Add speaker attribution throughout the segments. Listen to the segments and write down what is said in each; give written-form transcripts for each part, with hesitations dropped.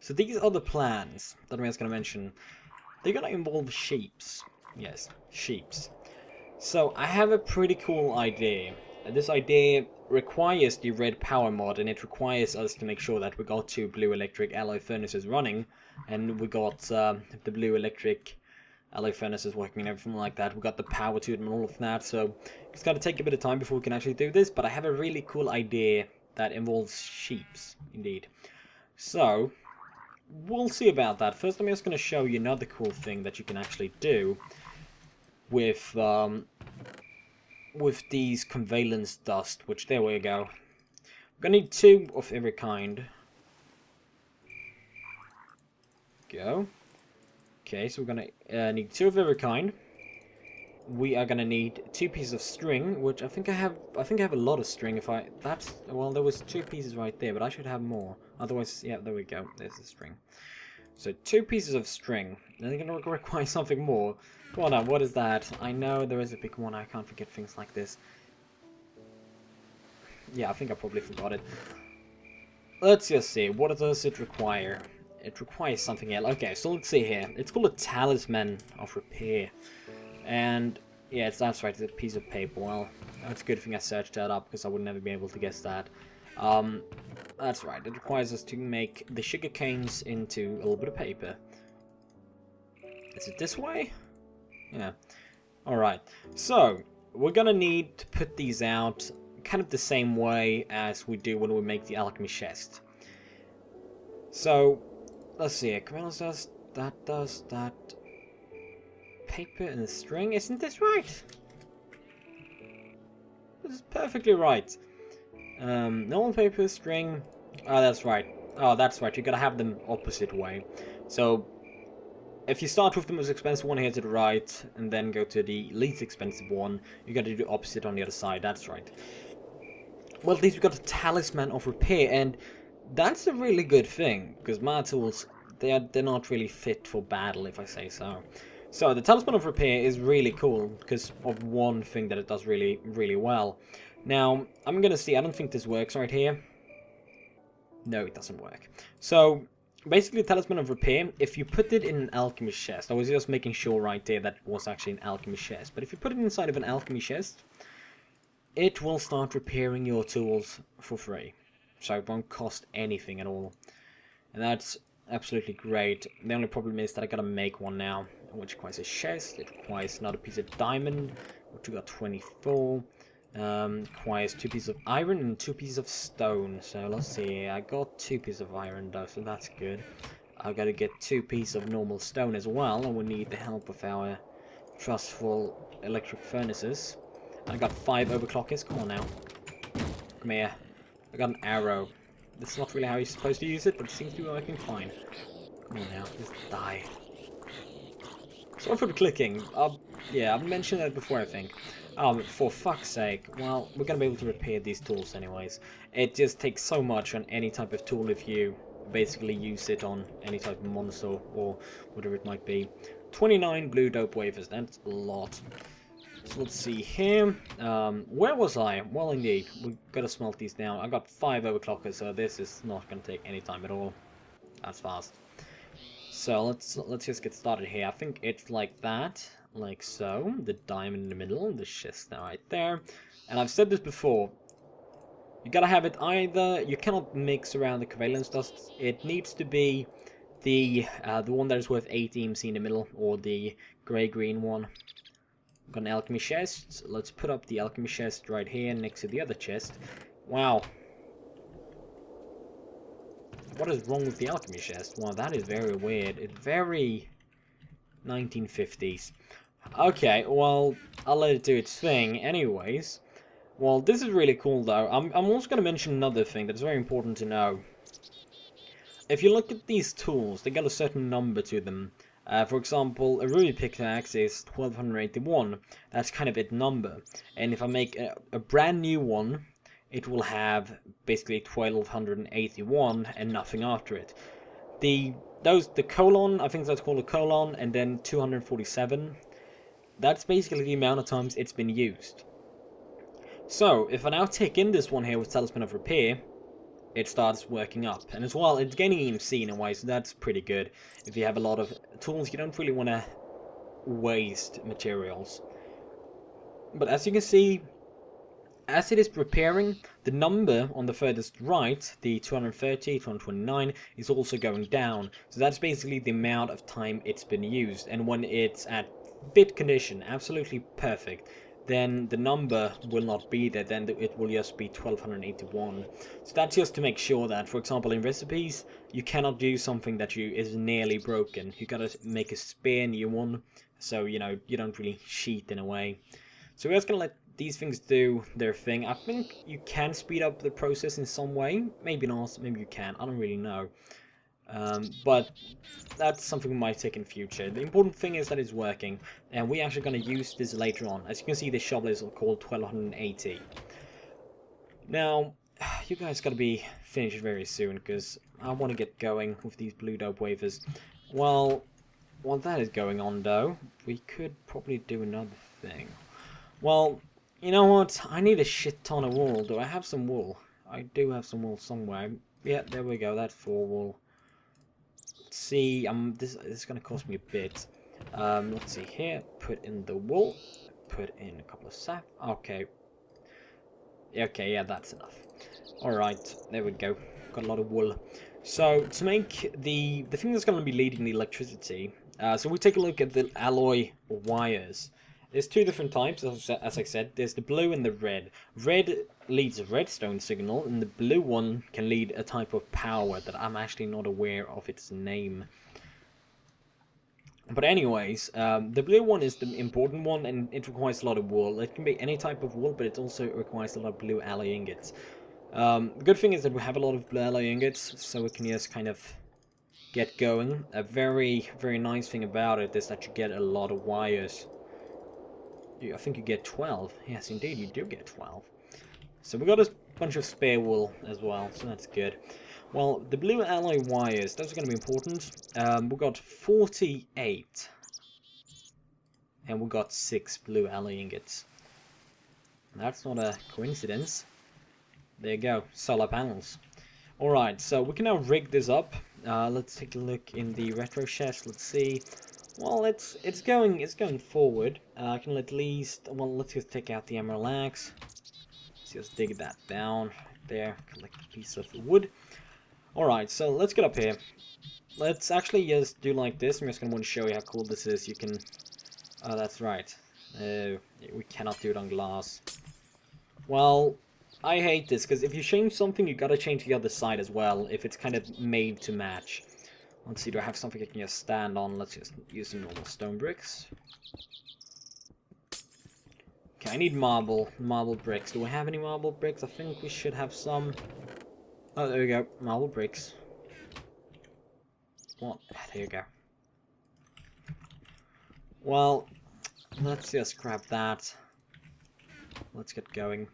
Speaker 1: So these are the plans that I'm just going to mention. They're going to involve sheeps. Yes, sheeps. So I have a pretty cool idea. This idea requires the red power mod, and it requires us to make sure that we got 2 blue electric alloy furnaces running, and we got the blue electric alloy furnaces working and everything like that. We got the power to it and all of that, so it's going to take a bit of time before we can actually do this, but I have a really cool idea that involves sheeps, indeed. So, we'll see about that. First, I'm just going to show you another cool thing that you can actually do with these convalence dust, which, there we go. We're going to need 2 of every kind. Go. Okay, so we're going to need 2 of every kind. We are going to need 2 pieces of string, which I think I have a lot of string. Well, there was 2 pieces right there, but I should have more. Otherwise, yeah, there we go. There's the string. So 2 pieces of string. Then they're going to require something more. Come on now, what is that? I know there is a big one. I can't forget things like this. Yeah, I think I probably forgot it. Let's just see. What does it require? It requires something else. Okay, so let's see here. It's called a talisman of repair. And yeah, that's right, it's a piece of paper. Well, that's a good thing I searched that up, because I would never be able to guess that. That's right, it requires us to make the sugar canes into a little bit of paper. Is it this way? Yeah. Alright, so we're gonna need to put these out kind of the same way as we do when we make the alchemy chest. So, let's see, Camillus does that. Paper and string, isn't this right? This is perfectly right. Normal paper, string. Oh, that's right. Oh, that's right. You gotta have them opposite way. So, if you start with the most expensive one here to the right, and then go to the least expensive one, you gotta do the opposite on the other side. That's right. Well, at least we got a talisman of repair, and that's a really good thing, because my tools, they're not really fit for battle, if I say so. So, the Talisman of Repair is really cool, because of one thing that it does really, really well. Now, I'm gonna see, I don't think this works right here. No, it doesn't work. So, basically, the Talisman of Repair, if you put it in an alchemy chest, I was just making sure right there that it was actually an alchemy chest, but if you put it inside of an alchemy chest, it will start repairing your tools for free. So, it won't cost anything at all. And that's absolutely great. The only problem is that I gotta make one now, which requires a chest. It requires another piece of diamond, which we got 24. Requires 2 pieces of iron and 2 pieces of stone. So let's see, I got 2 pieces of iron though, so that's good. I've got to get 2 pieces of normal stone as well, and we need the help of our trustful electric furnaces. I got 5 overclockers. Come on now, come here. I got an arrow. That's not really how you're supposed to use it, but it seems to be working fine. Come on now, just die. Sorry for the clicking. Yeah, I've mentioned that before, I think. For fuck's sake. Well, we're gonna be able to repair these tools anyways. It just takes so much on any type of tool if you basically use it on any type of monster or whatever it might be. 29 blue dope wafers, that's a lot. So let's see here. Where was I? Well, indeed, we've got to smelt these down. I got 5 overclockers, so this is not going to take any time at all. That's fast. So let's just get started here. I think it's like that, like so. The diamond in the middle, the chest right there. And I've said this before. You gotta have it either. You cannot mix around the covalence dust. It needs to be the one that is worth 8 EMC in the middle, or the grey-green one. Got an alchemy chest. Let's put up the alchemy chest right here next to the other chest. Wow. What is wrong with the alchemy chest? Wow, that is very weird. It's very 1950s. Okay, well, I'll let it do its thing anyways. Well, this is really cool though. I'm also going to mention another thing that's very important to know. If you look at these tools, they got a certain number to them. For example, a ruby pickaxe is 1281. That's kind of its number. And if I make a brand new one, it will have basically 1281 and nothing after it. The colon, I think that's called a colon, and then 247. That's basically the amount of times it's been used. So, if I now take in this one here with Talisman of Repair, it starts working up. And as well, it's gaining EMC in a way, so that's pretty good. If you have a lot of tools, you don't really want to waste materials. But as you can see, as it is preparing, the number on the furthest right, the 230, 229, is also going down. So that's basically the amount of time it's been used. And when it's at bit condition, absolutely perfect, then the number will not be there, then it will just be 1281. So that's just to make sure that, for example, in recipes, you cannot do something that is nearly broken. You gotta make a spare new one, so, you know, you don't really cheat in a way. So we're just gonna let these things do their thing. I think you can speed up the process in some way. Maybe not, maybe you can, I don't really know. But that's something we might take in future. The important thing is that it's working, and we're actually going to use this later on. As you can see, this shovel is called 1280. Now, you guys got to be finished very soon, because I want to get going with these blue dope wafers. Well, while that is going on, though, we could probably do another thing. Well, you know what? I need a shit ton of wool. Do I have some wool? I do have some wool somewhere. Yeah, there we go. That's 4 wool. See, this is going to cost me a bit. Let's see here. Put in the wool. Put in a couple of sap. Okay. Okay, yeah, that's enough. Alright, there we go. Got a lot of wool. So, to make the thing that's going to be leading the electricity, so we take a look at the alloy wires. There's 2 different types, as I said. There's the blue and the red. Red leads a redstone signal, and the blue one can lead a type of power that I'm actually not aware of its name. But anyways, the blue one is the important one, and it requires a lot of wool. It can be any type of wool, but it also requires a lot of blue alloy ingots. The good thing is that we have a lot of blue alloy ingots, so we can just kind of get going. A very, very nice thing about it is that you get a lot of wires. I think you get 12. Yes, indeed, you do get 12. So we got a bunch of spare wool as well, so that's good. Well, the blue alloy wires, those are going to be important. We got 48. And we got 6 blue alloy ingots. That's not a coincidence. There you go, solar panels. Alright, so we can now rig this up. Let's take a look in the retro chest, let's see. Well, it's going forward. I can at least, well, let's just take out the emerald axe. Let's just dig that down right there. Collect a piece of wood. Alright, so let's get up here. Let's actually just do like this. I'm just going to want to show you how cool this is. You can, oh, that's right. We cannot do it on glass. Well, I hate this, because if you change something, you gotta change the other side as well, if it's kind of made to match. Let's see, do I have something I can just stand on? Let's just use some normal stone bricks. Okay, I need marble bricks. Do we have any marble bricks? I think we should have some. Oh, there we go, marble bricks. What? There you go. Well, let's just grab that. Let's get going.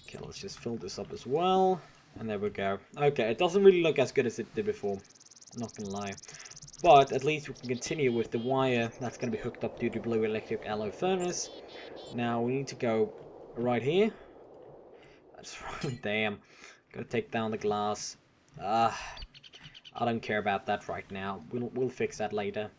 Speaker 1: Okay, let's just fill this up as well. And there we go. Okay, it doesn't really look as good as it did before. Not gonna lie. But at least we can continue with the wire that's gonna be hooked up to the blue electric alloy furnace. Now we need to go right here. That's right. Damn. Gotta take down the glass. I don't care about that right now. We'll fix that later.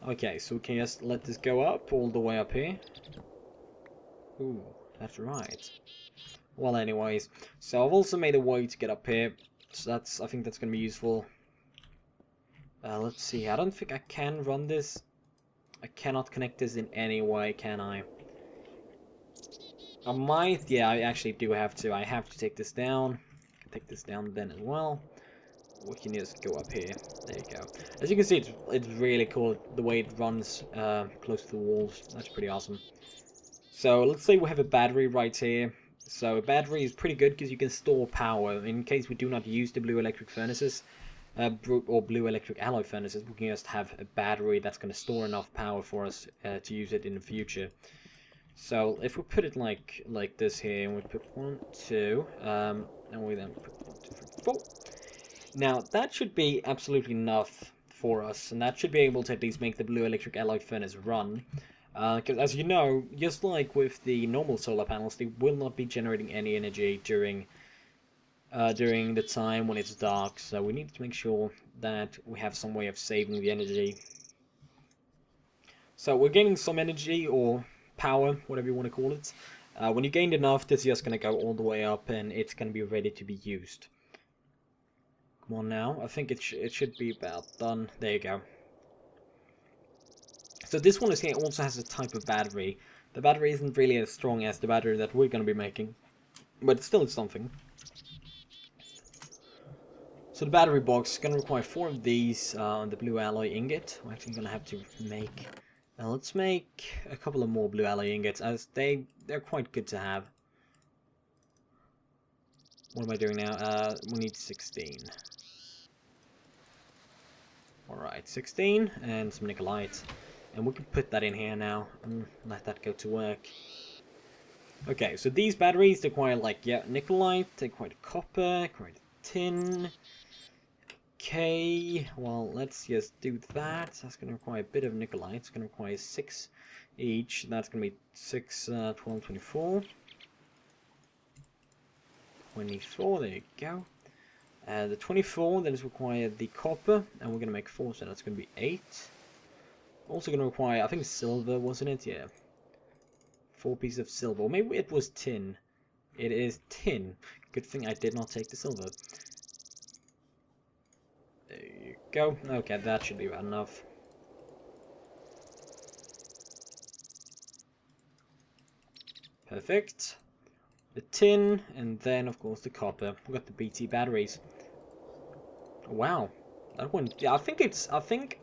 Speaker 1: Okay, so we can just let this go up all the way up here. Ooh, that's right. Well, anyways, so I've also made a way to get up here. So I think that's gonna be useful. Let's see, I don't think I can run this. I cannot connect this in any way, can I? I might, yeah, I actually do have to. I have to take this down. Take this down then as well. We can just go up here. There you go. As you can see, it's really cool the way it runs close to the walls. That's pretty awesome. So let's say we have a battery right here. So a battery is pretty good because you can store power in case we do not use the blue electric furnaces. Or blue electric alloy furnaces, we can just have a battery that's going to store enough power for us to use it in the future. So if we put it like this here, and we put 1, 2, and we then put 1, 2, 3, 4. Now that should be absolutely enough for us, and that should be able to at least make the blue electric alloy furnace run. Because as you know, just like with the normal solar panels, they will not be generating any energy during during the time when it's dark, so we need to make sure that we have some way of saving the energy. So we're gaining some energy, or power, whatever you want to call it. When you gained enough, this is just going to go all the way up, and it's going to be ready to be used. Come on now, I think it should be about done. There you go. So this one is here also has a type of battery. The battery isn't really as strong as the battery that we're going to be making, but still it's something. So the battery box is going to require 4 of these on the blue alloy ingot. We're actually going to have to make... let's make a couple of more blue alloy ingots, as they're quite good to have. What am I doing now? We need 16. Alright, 16 and some nickelite. And we can put that in here now and let that go to work. Okay, so these batteries require, like, yeah, nickelite, they require copper, require tin. Okay, well, let's just do that. That's going to require a bit of nickelite. It's going to require 6 each. That's going to be 6, 12, 24. 24, there you go. The 24, that is required the copper, and we're going to make 4, so that's going to be 8. Also going to require, I think silver, wasn't it? Yeah. 4 pieces of silver. Or maybe it was tin. It is tin. Good thing I did not take the silver. There you go. Okay, that should be about enough. Perfect. The tin, and then of course the copper. We've got the BT batteries. Wow. That one, yeah,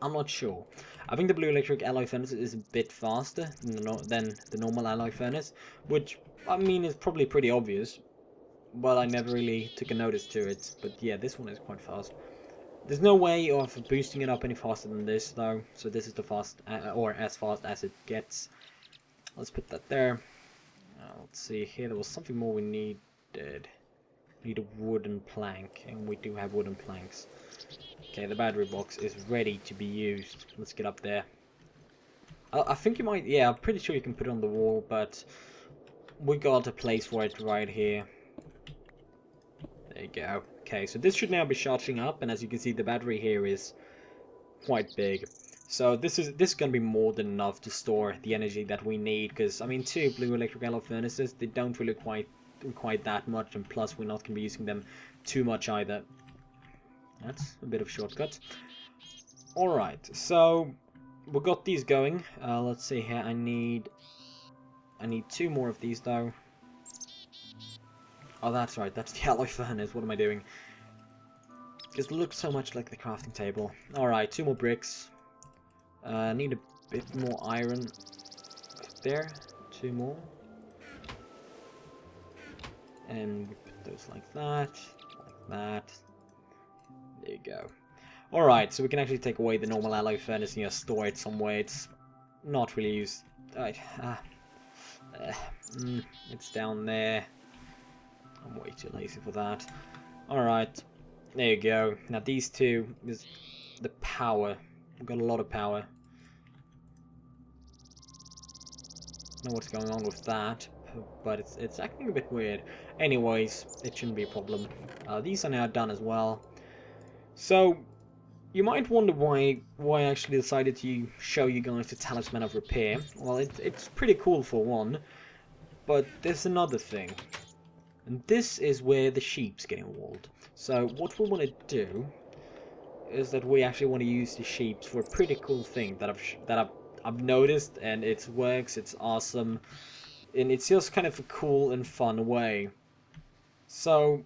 Speaker 1: I'm not sure. I think the blue electric alloy furnace is a bit faster than the normal alloy furnace, which, I mean, is probably pretty obvious. But I never really took a notice to it. But yeah, this one is quite fast. There's no way of boosting it up any faster than this, though. So this is the fast, or as fast as it gets. Let's put that there. Let's see here. There was something more we needed. We need a wooden plank, and we do have wooden planks. Okay, the battery box is ready to be used. Let's get up there. I think you might. Yeah, I'm pretty sure you can put it on the wall, but we got a place for it right here. There you go. Okay, so this should now be charging up, and as you can see, the battery here is quite big. So this is going to be more than enough to store the energy that we need, because, I mean, 2 blue electric alloy furnaces, they don't really require that much, and plus we're not going to be using them too much either. That's a bit of a shortcut. Alright, so we got these going. Let's see here, I need 2 more of these, though. Oh, that's right, that's the alloy furnace. What am I doing? It looks so much like the crafting table. Alright, 2 more bricks. Need a bit more iron. There, 2 more. And we put those like that. There you go. Alright, so we can actually take away the normal alloy furnace and just store it somewhere. It's not really used. It's down there. I'm way too lazy for that. Alright, there you go. Now these 2 is the power. We've got a lot of power. Don't know what's going on with that, but it's acting a bit weird. Anyways, it shouldn't be a problem. These are now done as well. So you might wonder why I actually decided to show you guys the Talisman of Repair. Well, it's pretty cool for one, but there's another thing. And this is where the sheeps get involved. So what we want to do is that we actually want to use the sheeps for a pretty cool thing that I've noticed, and it works. It's awesome, and it's just kind of a cool and fun way. So